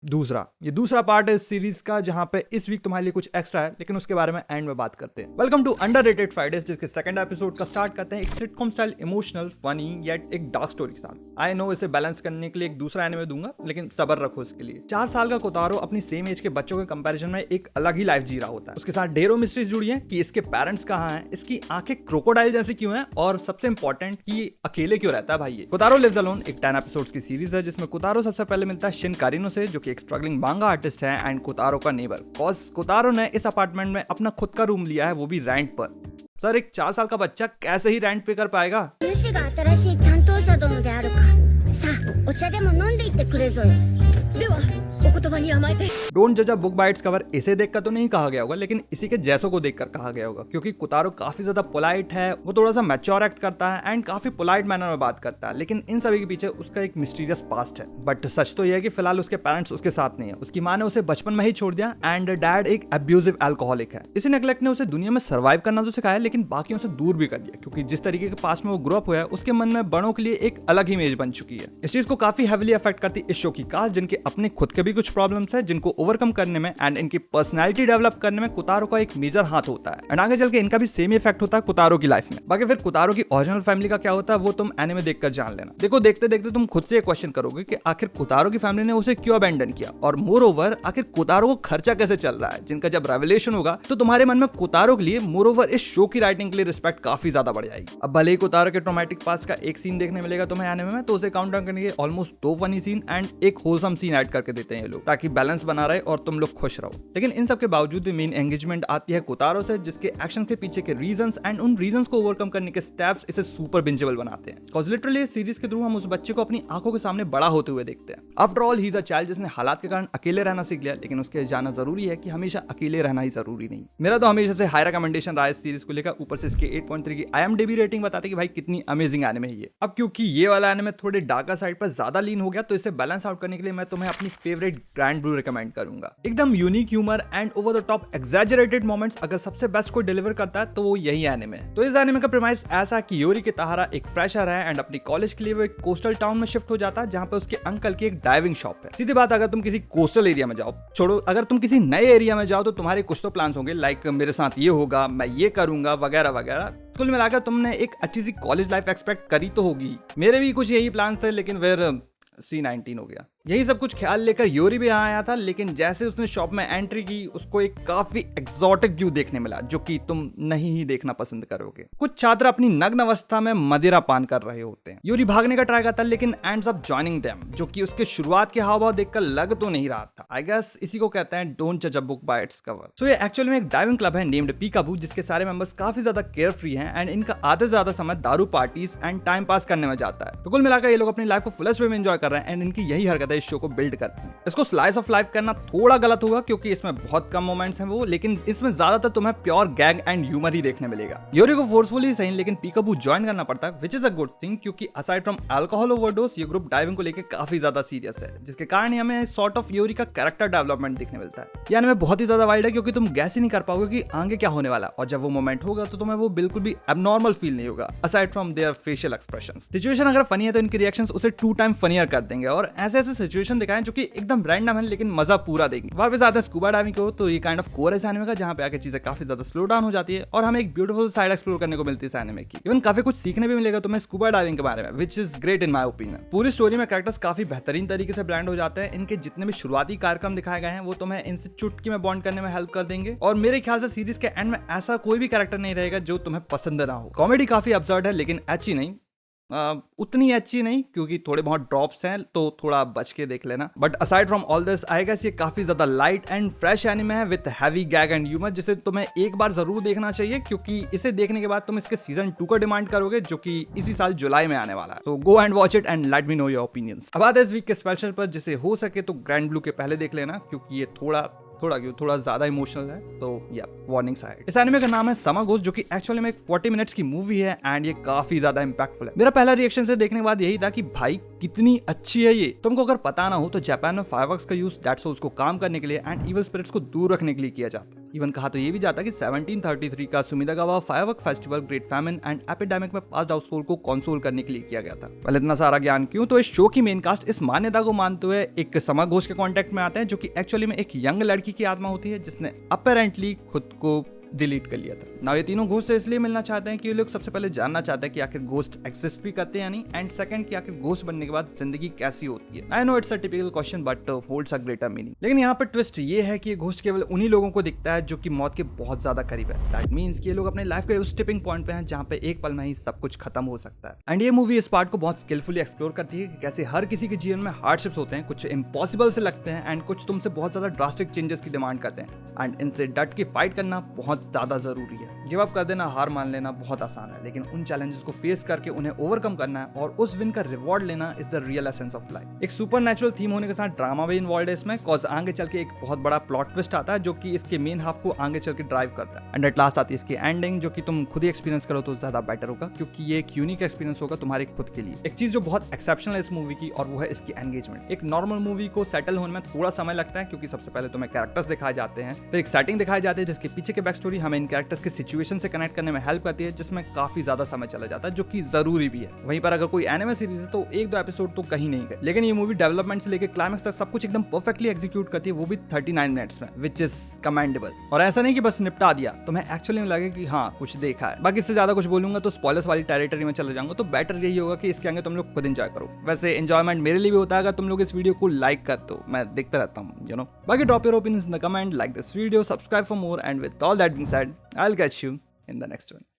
दूसरा, ये दूसरा पार्ट है इस सीरीज का जहां पे इस वीक तुम्हारे लिए कुछ एक्स्ट्रा है, लेकिन उसके बारे में एंड में बात करते हैं। वेलकम टू अंडररेटेड फ्राइडेज, जिसके सेकंड एपिसोड का स्टार्ट करते हैं एक sitcom style emotional funny yet एक डार्क स्टोरी के साथ। आई नो इसे बैलेंस करने के लिए एक दूसरा एनिमे दूंगा, लेकिन सब्र रखो इसके लिए। 4 साल का कोतारो अपनी सेम एज के बच्चों के कंपैरिजन में एक अलग ही लाइफ जी रहा होता है। उसके साथ ढेरों मिस्ट्रीज जुड़ी हैं कि इसके पेरेंट्स कहाँ हैं, इसकी आंखें क्रोकोडाइल जैसी क्यों हैं, और सबसे इंपॉर्टेंट कि ये अकेले क्यों रहता है भाई। ये कोतारो लिव्स अलोन एक 10 एपिसोड्स की सीरीज है जिसमें कोतारो सबसे पहले मिलता है शिन कारिनो से, जो कि एक स्ट्रगलिंग मांगा आर्टिस्ट है एंड कोतारो का नेबर। कॉज कोतारो ने इस अपार्टमेंट में अपना खुद का रूम लिया है, वो भी रेंट पर। सर, एक 4 साल का बच्चा कैसे ही रेंट पे कर पाएगा? 主が新しい担当者殿であるか。さあ、お茶でも飲んでいってくれぞよ。では、お言葉に甘えて。डोंट जज a book by its cover इसे देखकर तो नहीं कहा गया होगा, लेकिन इसी के जैसों को देखकर कहा गया होगा, क्योंकि कोतारो काफी ज्यादा पोलाइट है, वो थोड़ा सा मैच्योर एक्ट करता है एंड काफी पोलाइट मैनर में बात करता है, लेकिन इन सभी के पीछे उसका एक मिस्टीरियस पास्ट है। बट सच तो यह है कि फिलहाल उसके पेरेंट्स उसके साथ नहीं है। उसकी माँ ने उसे बचपन में ही छोड़ दिया एंड डैड एक अब्यूजिव अल्कोहलिक है। इसी नेग्लेक्ट ने उसे दुनिया में सर्वाइव करना तो सिखाया, लेकिन बाकियों से दूर भी कर दिया, क्योंकि जिस तरीके के पास्ट में वो ग्रो अप हुआ है उसके मन में बड़ों के लिए एक अलग ही इमेज बन चुकी है। इस चीज को काफी हेविली अफेक्ट करती इस शो की कास्ट, जिनके अपने खुद के भी कुछ प्रॉब्लम्स है जिनको ओवरकम करने में एंड इनकी पर्सनैलिटी डेवलप करने में कोतारो का एक मेजर हाथ होता है एंड आगे चल के इनका भी सेम इफेक्ट होता है कोतारो की लाइफ में। बाकी फिर कोतारो की ओरिजिनल फैमिली का क्या होता है वो तुम एनिमे देखकर जान लेना। देखो, देखते देखते तुम खुद से एक क्वेश्चन करोगे कि आखिर कोतारो की फैमिली ने उसे क्यों अबैंडन किया, और मोर ओवर आखिर कोतारो को खर्चा कैसे चल रहा है, जिनका जब रेवलेशन होगा तो तुम्हारे मन में कोतारो के लिए मोर ओवर इस शो की राइटिंग के लिए रिस्पेक्ट काफी ज्यादा बढ़ जाएगी। अब भले ही कोतारो के ट्रॉमेटिक पास्ट का एक सीन देखने मिलेगा तुम्हें एनिमे में, तो उसे काउंट डाउन करने के ऑलमोस्ट 2 फनी सीन एंड एक होलसम सीन ऐड करके देते हैं ये लोग, ताकि बैलेंस बना रहे और तुम लोग खुश रहो। लेकिन इन सब के बावजूद मेन एंगेजमेंट आती है कोतारो से, जिसके एक्शन के पीछे के रीजंस एंड उन रीजंस को ओवरकम करने के स्टेप्स इसे सुपर बिंजेबल बनाते हैं। कॉज लिटरली इस सीरीज के थ्रू हम उस बच्चे को अपनी आंखों के सामने बड़ा होते हुए देखते हैं। After all he is a child जिसने हालात के कारण अकेले रहना सीख लिया, लेकिन उसके जाना जरूरी है कि हमेशा अकेले रहना ही जरूरी नहीं। मेरा तो हमेशा से हाई रिकमेंडेशन रहा है इस सीरीज को लेकर, ऊपर से इसके 8.3 की IMDb रेटिंग बताते कि भाई कितनी अमेजिंग एनिमे है ये। अब क्योंकि ये वाला एनिमे थोड़े डार्कर साइड पर ज्यादा लीन हो गया, तो इसे बैलेंस आउट करने के लिए मैं तुम्हें अपनी फेवरेट ग्रैंड ब्लू रिकमेंड करूंगा। एकदम unique humour and over the top exaggerated moments अगर सबसे बेस्ट को डिलीवर करता है तो वो यही एनिमे है। तो इस एनिमे का प्रेमाइस ऐसा कि योरी के ताहारा एक फ्रेशर है एंड अपनी कॉलेज के लिए वो एक कोस्टल टाउन में शिफ्ट हो जाता है, जहां पे उसके अंकल की एक डाइविंग शॉप है। सीधी बात, अगर तुम किसी कोस्टल एरिया में जाओ, छोड़ो अगर तुम किसी नए एरिया में जाओ तो तुम्हारे कुछ तो प्लान्स होंगे, लाइक मेरे साथ ये होगा, मैं ये करूंगा, वगैरह वगैरह। कुल मिलाकर तुमने एक अच्छी सी कॉलेज लाइफ एक्सपेक्ट करी तो होगी। मेरे भी कुछ यही प्लान थे, लेकिन फिर C19 हो गया। यही सब कुछ ख्याल लेकर योरी भी यहाँ आया था, लेकिन जैसे उसने शॉप में एंट्री की उसको एक काफी एक्सोटिक व्यू देखने मिला, जो कि तुम नहीं ही देखना पसंद करोगे। कुछ छात्र अपनी नग्न अवस्था में मदिरा पान कर रहे होते हैं। योरी भागने का ट्राई करता है, लेकिन एंड्स अप जॉइनिंग देम, जो कि उसके शुरुआत के हाव भाव देखकर लग तो नहीं रहा था। आई गेस इसी को कहते हैं डोंट जज a book by its cover. So ये एक्चुअली में एक डाइविंग क्लब है नेम्ड पीकाबू, जिसके सारे मेंबर्स काफी ज्यादा केयर फ्री हैं एंड इनका आधे से ज्यादा समय दारू पार्टीज एंड टाइम पास करने में जाता है। तो कुल मिलाकर ये लोग अपनी लाइफ को फुलेस्ट वे में एंजॉय कर रहे हैं एंड इनकी यही हरकत है इस शो को बिल्ड करती है। इसको स्लाइस ऑफ लाइफ करना थोड़ा गलत होगा, क्योंकि इसमें बहुत कम मोमेंट्स हैं वो, लेकिन इसमें ज्यादातर तुम्हें प्योर गैग एंड ह्यूमर ही देखने मिलेगा। योरी को फोर्सफुली सही, लेकिन पीकाबू ज्वाइन करना पड़ता है, which is a good thing, क्योंकि असाइड फ्रॉम अल्कोहल ओवरडोज ये ग्रुप डाइविंग को लेकर काफी ज्यादा सीरियस है, जिसके कारण ही हमें सॉर्ट ऑफ योरी का कैरेक्टर डेवलपमेंट देखने मिलता है। यानी में बहुत ही ज्यादा वाइल्ड है, क्योंकि तुम गैस ही नहीं कर पाओगे कि आगे क्या होने वाला, और जब वो मोमेंट होगा तो तुम्हें वो बिल्कुल भी एबनॉर्मल फील नहीं होगा, aside from their facial expressions. Situation अगर फनी है तो इनके रिएक्शंस उसे 2 टाइम फनियर कर देंगे, और ऐसे ऐसे सिचुएशन दिखाएं जो कि एकदम रैंडम है लेकिन मजा पूरा देंगे। वापस आते हैं स्कूबा डाइविंग को, तो ये काइंड ऑफ कोर है इस एनिमे का, जहां पे आके चीजें काफी ज्यादा स्लो डाउन हो जाती है और हमें एक ब्यूटीफुल साइड एक्सप्लोर करने को मिलती है इस एनिमे की। इवन काफी कुछ सीखने भी मिलेगा तुम्हें स्कूबा डाइविंग के बारे में, which is great in my opinion. पूरी स्टोरी में कैरेक्टर्स काफी बेहतरीन तरीके से ब्लेंड हो जाते हैं। इनके जितने भी शुरुआती कार्यक्रम दिखाए गए हैं वो तुम्हें इनसे चुटकी में बॉन्ड करने में हेल्प कर देंगे, और मेरे ख्याल से सीरीज के एंड में ऐसा कोई भी कैरेक्टर नहीं रहेगा जो तुम्हें पसंद ना हो। कॉमेडी काफी अब्सर्ड है, लेकिन अच्छी नहीं, उतनी अच्छी नहीं, क्योंकि थोड़े बहुत ड्रॉप्स हैं, तो थोड़ा बच के देख लेना। But aside from all this I guess ये काफी ज्यादा लाइट एंड फ्रेश एनिमे है with heavy gag and humour, जिसे तुम्हें एक बार जरूर देखना चाहिए, क्योंकि इसे देखने के बाद तुम इसके सीजन 2 का डिमांड करोगे, जो कि इसी साल जुलाई में आने वाला है। तो go and watch it and let me know your opinions. अब आते हैं इस वीक के स्पेशल पर, जिसे हो सके तो ग्रैंड ब्लू के पहले देख लेना, क्योंकि ये थोड़ा ज्यादा इमोशनल है, तो या वार्निंग साइड। इस एनिमे का नाम है समा गोस्ट, जो कि एक्चुअली में एक 40 मिनट्स की मूवी है एंड ये काफी ज्यादा इंपैक्टफुल है। मेरा पहला रिएक्शन से देखने के बाद यही था कि भाई कितनी अच्छी है ये। तुमको अगर पता ना हो तो जापान में फायरवर्क्स का यूज डेड सोल्स को काम करने के लिए एंड इविल स्पिरिट्स को दूर रखने के लिए किया जाता है। इवन कहा तो ये भी जाता है कि 1733 का Sumidagawa firework festival great famine and epidemic में पास्ड आउट सोल को कंसोल करने के लिए किया गया था। पहले इतना सारा ज्ञान क्यों, तो इस शो की मेन कास्ट इस मान्यता को मानते हुए एक समाघोष के कांटेक्ट में आते हैं जो कि एक्चुअली में एक यंग लड़की की आत्मा होती है जिसने अपेरेंटली खुद को डिलीट कर लिया था। ना ये तीनों घोस्ट से इसलिए मिलना चाहते हैं कि ये लोग सबसे पहले जानना चाहते हैं कि आखिर घोस्ट एक्सिस्ट भी करते हैं या नहीं, एंड सेकंड कि आखिर घोस्ट बनने के बाद जिंदगी कैसी होती है। I know it's a typical question but holds a greater meaning. लेकिन यहाँ पर ट्विस्ट ये है कि ये घोस्ट केवल उन्हीं लोगों को दिखता है जो कि मौत के बहुत ज्यादा करीब है। दैट मींस कि ये लोग अपने लाइफ के उस टिपिंग पॉइंट पे हैं जहाँ पे एक पल में ही सब कुछ खत्म हो सकता है। एंड ये मूवी इस पार्ट को बहुत स्किलफुली एक्सप्लोर करती है कि कैसे हर किसी के जीवन में हार्डशिप्स होते हैं, कुछ इम्पॉसिबल से लगते हैं एंड कुछ तुमसे बहुत ज्यादा ड्रास्टिक चेंजेस की डिमांड करते हैं, एंड इनसे डट के फाइट करना बहुत ज्यादा जरूरी है। गिव अप कर देना, हार मान लेना बहुत आसान है, लेकिन उन चैलेंजेस को फेस करके उन्हें ओवरकम करना है और उस विन का रिवॉर्ड लेना is the real essence of life. एक सुपरनैचुरल थीम होने के साथ ड्रामा भी इन्वॉल्व है इसमें, कॉज आगे चल के एक बहुत बड़ा प्लॉट ट्विस्ट आता है जो कि इसके मेन हाफ को आगे चल के ड्राइव करता है। एंड एट लास्ट आती है इसकी एंडिंग जो कि तुम खुद ही एक्सपीरियंस करो तो ज्यादा बेटर होगा, क्योंकि ये एक यूनिक एक्सपीरियंस होगा तुम्हारे खुद के लिए। एक चीज जो बहुत एक्सेप्शनल है इस मूवी की और वो है इसकी एंगेजमेंट। एक नॉर्मल मूवी को सेटल होने में थोड़ा समय लगता है क्योंकि सबसे पहले तुम्हें कैरेक्टर्स दिखाए जाते हैं, फिर एक सेटिंग दिखाई जाती है जिसके पीछे के बैक स्टोरी हमें इन कैरेक्टर्स के सिचुएशन से कनेक्ट करने में हेल्प करती है, जिसमें काफी ज्यादा समय चला जाता है जो कि जरूरी भी है। वहीं पर अगर कोई एनिमे सीरीज है तो एक दो एपिसोड तो कहीं नहीं गए, लेकिन ये मूवी डेवलपमेंट से लेकर क्लाइमेक्स तक सब कुछ एकदम परफेक्टली एग्जीक्यूट करती है, वो भी 39 मिनट्स में, विच इज कमेंडेबल। और ऐसा नहीं कि बस निपटा दिया, तुम्हें एक्चुअली में लगे कि हाँ कुछ देखा है। बाकी इससे ज्यादा कुछ बोलूंगा तो स्पॉयलर्स वाली टेरिटरी में चले जाऊंगा, तो बेटर यही होगा कि इसके आगे तुम लोग खुद एंजॉय करो। वैसे एंजॉयमेंट मेरे लिए भी होता है अगर तुम लोग इस वीडियो को लाइक कर दो, मैं देखता रहता हूँ यू नो। बाकी drop your opinions in the comment, like this video, subscribe for more, and with all that being said I will catch you in the next one.